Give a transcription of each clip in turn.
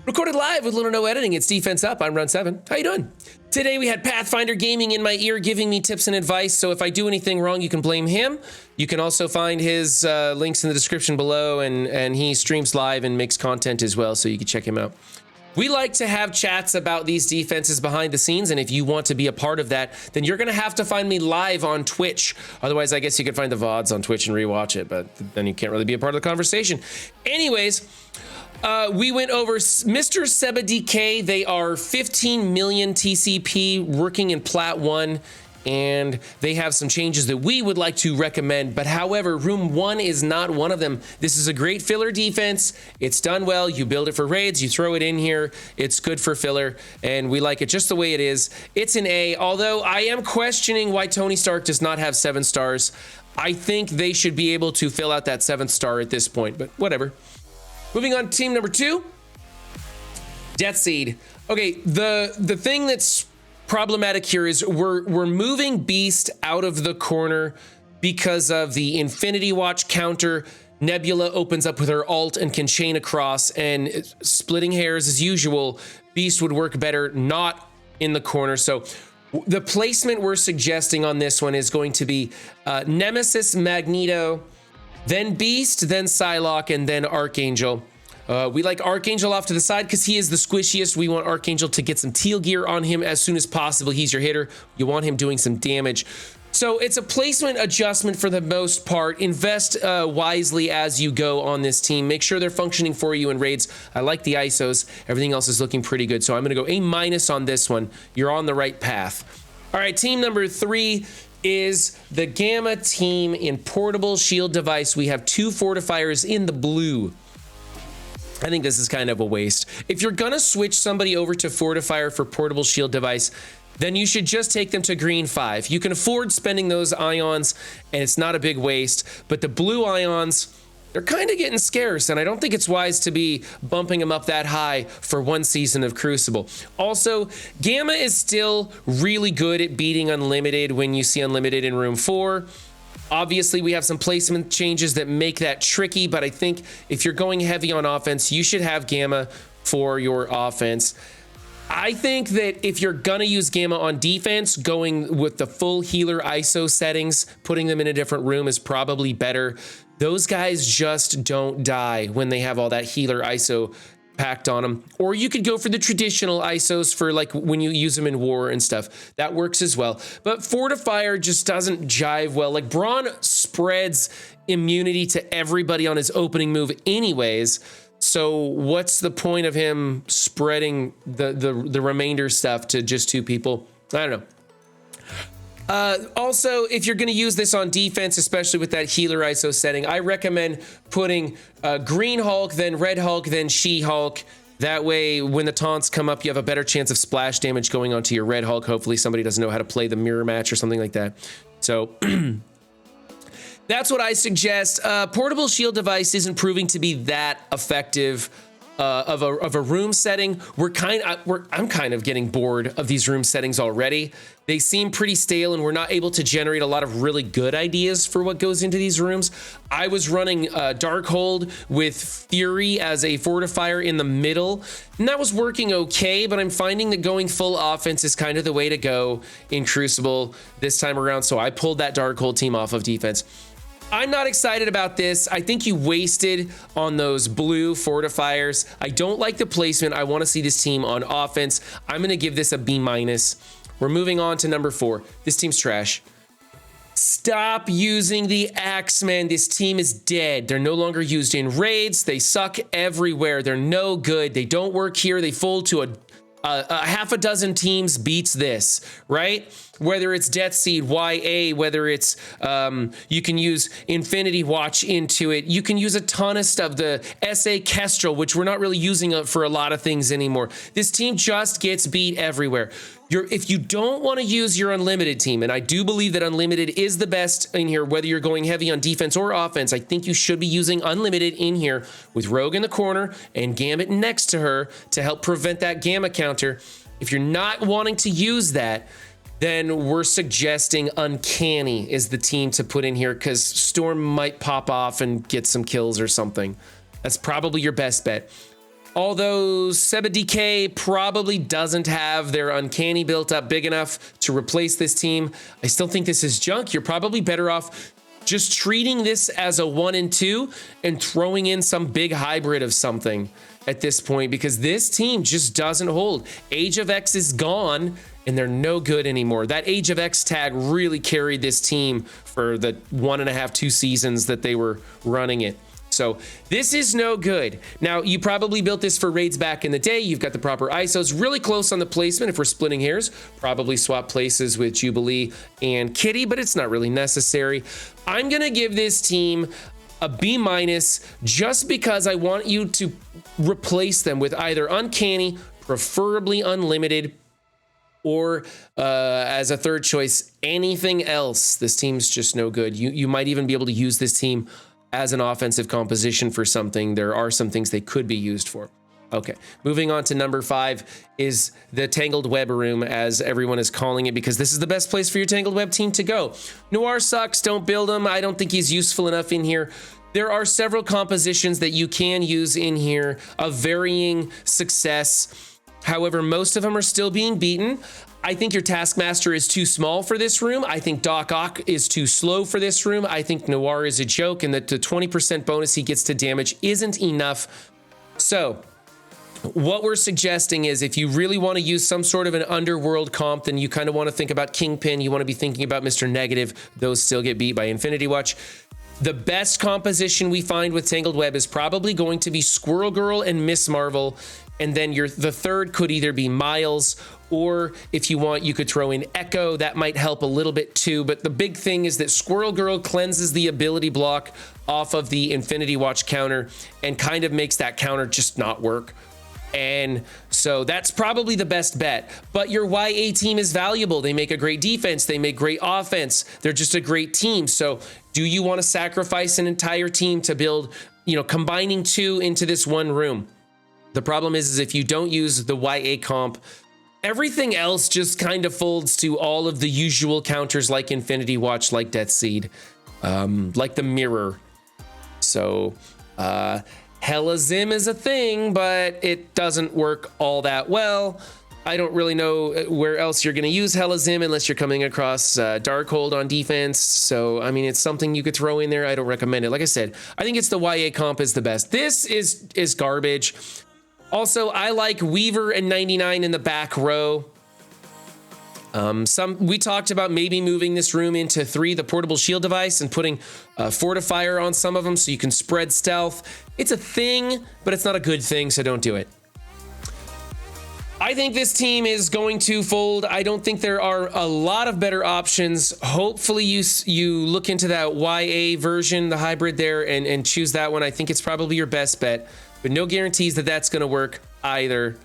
Recorded live with little to no editing. It's Defense Up. I'm Run7. How you doing? Today we had Pathfinder Gaming in my ear giving me tips and advice, so if I do anything wrong, you can blame him. You can also find his links in the description below, and he streams live and makes content as well, so you can check him out. We like to have chats about these defenses behind the scenes, and if you want to be a part of that, then you're going to have to find me live on Twitch. Otherwise, I guess you could find the VODs on Twitch and rewatch it, but then you can't really be a part of the conversation. Anyways, we went over MrSebbeDk. They are 15 million TCP working in Plat 1, and they have some changes that we would like to recommend. But however, Room 1 is not one of them. This is a great filler defense. It's done well. You build it for raids. You throw it in here. It's good for filler, and we like it just the way it is. It's an A, although I am questioning why Tony Stark does not have 7 stars. I think they should be able to fill out that 7th star at this point, but whatever. Moving on to team number 2, Death Seed. Okay, the thing that's problematic here is we're moving Beast out of the corner because of the Infinity Watch counter. Nebula opens up with her ult and can chain across, and splitting hairs as usual. Beast would work better not in the corner. So the placement we're suggesting on this one is going to be Nemesis, Magneto, then Beast, then Psylocke, and then Archangel. We like Archangel off to the side because he is the squishiest. We want Archangel to get some teal gear on him as soon as possible. He's your hitter. You want him doing some damage. So it's a placement adjustment for the most part. Invest wisely as you go on this team. Make sure they're functioning for you in raids. I like the ISOs. Everything else is looking pretty good. So I'm going to go A- on this one. You're on the right path. All right, team number 3 is the Gamma team in portable shield device. We have 2 fortifiers in the blue. I think this is kind of a waste. If you're gonna switch somebody over to fortifier for portable shield device, then you should just take them to green 5. You can afford spending those ions, and it's not a big waste, but the blue ions, they're kind of getting scarce, and I don't think it's wise to be bumping them up that high for one season of Crucible. Also, Gamma is still really good at beating Unlimited when you see Unlimited in room 4. Obviously, we have some placement changes that make that tricky, but I think if you're going heavy on offense, you should have Gamma for your offense. I think that if you're gonna use Gamma on defense, going with the full healer ISO settings, putting them in a different room is probably better. Those guys just don't die when they have all that healer ISO packed on them. Or you could go for the traditional ISOs for like when you use them in war and stuff. That works as well. But Fortifier just doesn't jive well. Like Braun spreads immunity to everybody on his opening move anyways. So what's the point of him spreading the remainder stuff to just 2 people? I don't know. Also, if you're going to use this on defense, especially with that healer ISO setting, I recommend putting Green Hulk, then Red Hulk, then She-Hulk. That way, when the taunts come up, you have a better chance of splash damage going onto your Red Hulk. Hopefully somebody doesn't know how to play the mirror match or something like that. So that's what I suggest. Portable shield device isn't proving to be that effective of a room setting. I'm kind of getting bored of these room settings already. They seem pretty stale, and we're not able to generate a lot of really good ideas for what goes into these rooms. I was running Darkhold with Fury as a fortifier in the middle, and that was working okay, but I'm finding that going full offense is kind of the way to go in Crucible this time around, so I pulled that Darkhold team off of defense. I'm not excited about this. I think you wasted on those blue fortifiers. I don't like the placement. I want to see this team on offense. I'm going to give this a B-. We're moving on to number 4. This team's trash. Stop using the Axemen. This team is dead. They're no longer used in raids. They suck everywhere. They're no good. They don't work here. They fold to a half a dozen teams beats this, right? Whether it's Death Seed, YA, whether it's you can use Infinity Watch into it. You can use a ton of stuff. The SA Kestrel, which we're not really using for a lot of things anymore. This team just gets beat everywhere. If you don't want to use your Unlimited team, and I do believe that Unlimited is the best in here, whether you're going heavy on defense or offense, I think you should be using Unlimited in here with Rogue in the corner and Gambit next to her to help prevent that Gamma counter. If you're not wanting to use that, then we're suggesting Uncanny is the team to put in here because Storm might pop off and get some kills or something. That's probably your best bet. Although SebbeDk probably doesn't have their uncanny built up big enough to replace this team, I still think this is junk. You're probably better off just treating this as a 1 and 2 and throwing in some big hybrid of something at this point, because this team just doesn't hold. Age of X is gone and they're no good anymore. That Age of X tag really carried this team for the 1.5, 2 seasons that they were running it. So this is no good. Now, you probably built this for raids back in the day. You've got the proper ISOs, really close on the placement. If we're splitting hairs, probably swap places with Jubilee and Kitty, but it's not really necessary. I'm gonna give this team a B- just because I want you to replace them with either Uncanny, preferably Unlimited, or as a third choice, anything else. This team's just no good. You might even be able to use this team as an offensive composition for something. There are some things they could be used for. Okay, moving on to number 5 is the Tangled Web room, as everyone is calling it, because this is the best place for your Tangled Web team to go. Noir sucks, don't build him. I don't think he's useful enough in here. There are several compositions that you can use in here of varying success. However, most of them are still being beaten. I think your Taskmaster is too small for this room. I think Doc Ock is too slow for this room. I think Noir is a joke, and that the 20% bonus he gets to damage isn't enough. So what we're suggesting is, if you really want to use some sort of an underworld comp, then you kind of want to think about Kingpin. You want to be thinking about Mr. Negative. Those still get beat by Infinity Watch. The best composition we find with Tangled Web is probably going to be Squirrel Girl and Miss Marvel. And then the third could either be Miles, or if you want, you could throw in Echo. That might help a little bit too. But the big thing is that Squirrel Girl cleanses the ability block off of the Infinity Watch counter and kind of makes that counter just not work. And so that's probably the best bet. But your YA team is valuable. They make a great defense. They make great offense. They're just a great team. So do you want to sacrifice an entire team to build, combining 2 into this one room? The problem is if you don't use the YA comp, everything else just kind of folds to all of the usual counters, like Infinity Watch, like Death Seed, like the Mirror. So Hella Zim is a thing, but it doesn't work all that well. I don't really know where else you're going to use Hella Zim unless you're coming across Darkhold on defense. So, I mean, it's something you could throw in there. I don't recommend it. Like I said, I think it's the YA comp is the best. This is garbage. Also, I like Weaver and 99 in the back row. We talked about maybe moving this room into 3, the portable shield device, and putting Fortifier on some of them so you can spread stealth. It's a thing, but it's not a good thing, so don't do it. I think this team is going to fold. I don't think there are a lot of better options. Hopefully you look into that YA version, the hybrid there, and choose that one. I think it's probably your best bet, but no guarantees that that's going to work either.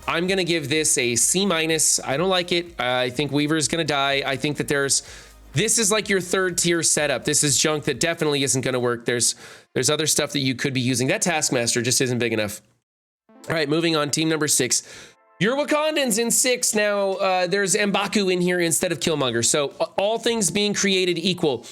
I'm going to give this a C-. I don't like it. I think Weaver is going to die. I think that this is like your 3rd tier setup. This is junk that definitely isn't going to work. There's other stuff that you could be using. That Taskmaster just isn't big enough. All right, moving on. Team number 6. Your Wakandans in 6. Now, there's M'Baku in here instead of Killmonger. So all things being created equal,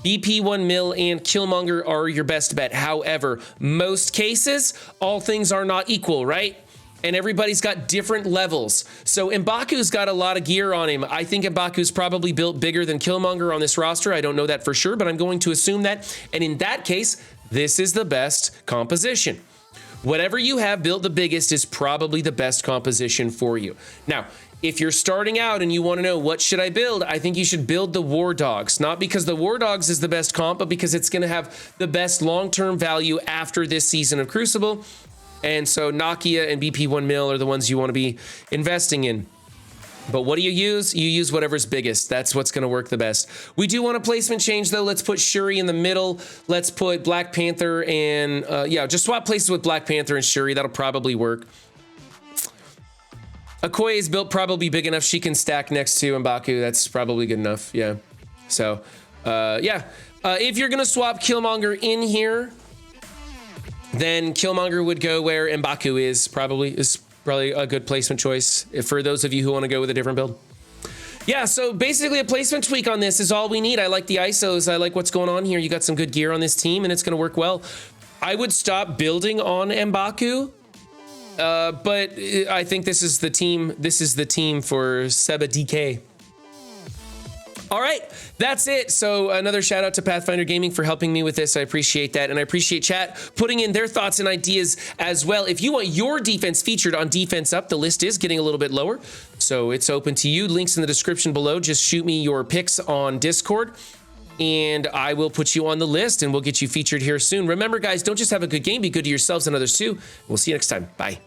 BP1 mil and Killmonger are your best bet. However, most cases, all things are not equal, right? And everybody's got different levels. So M'Baku's got a lot of gear on him. I think M'Baku's probably built bigger than Killmonger on this roster. I don't know that for sure, but I'm going to assume that. And in that case, this is the best composition. Whatever you have built the biggest is probably the best composition for you. Now, if you're starting out and you want to know what should I build, I think you should build the War Dogs. Not because the War Dogs is the best comp, but because it's going to have the best long-term value after this season of Crucible. And so Nakia and BP1 mil are the ones you want to be investing in. But what do you use? You use whatever's biggest. That's what's going to work the best. We do want a placement change, though. Let's put Shuri in the middle. Let's put Black Panther and, just swap places with Black Panther and Shuri. That'll probably work. Okoye is built probably big enough. She can stack next to M'Baku. That's probably good enough. Yeah. So, if you're going to swap Killmonger in here, then Killmonger would go where M'Baku is probably a good placement choice for those of you who want to go with a different build. Yeah, so basically a placement tweak on this is all we need. I like the ISOs. I like what's going on here. You got some good gear on this team, and it's going to work well. I would stop building on M'Baku But I think this is the team. This is the team for SebbeDk. All right, that's it. So another shout out to Pathfinder Gaming for helping me with this. I appreciate that. And I appreciate chat putting in their thoughts and ideas as well. If you want your defense featured on Defense Up, the list is getting a little bit lower. So it's open to you. Links in the description below. Just shoot me your picks on Discord and I will put you on the list and we'll get you featured here soon. Remember, guys, don't just have a good game. Be good to yourselves and others too. We'll see you next time. Bye.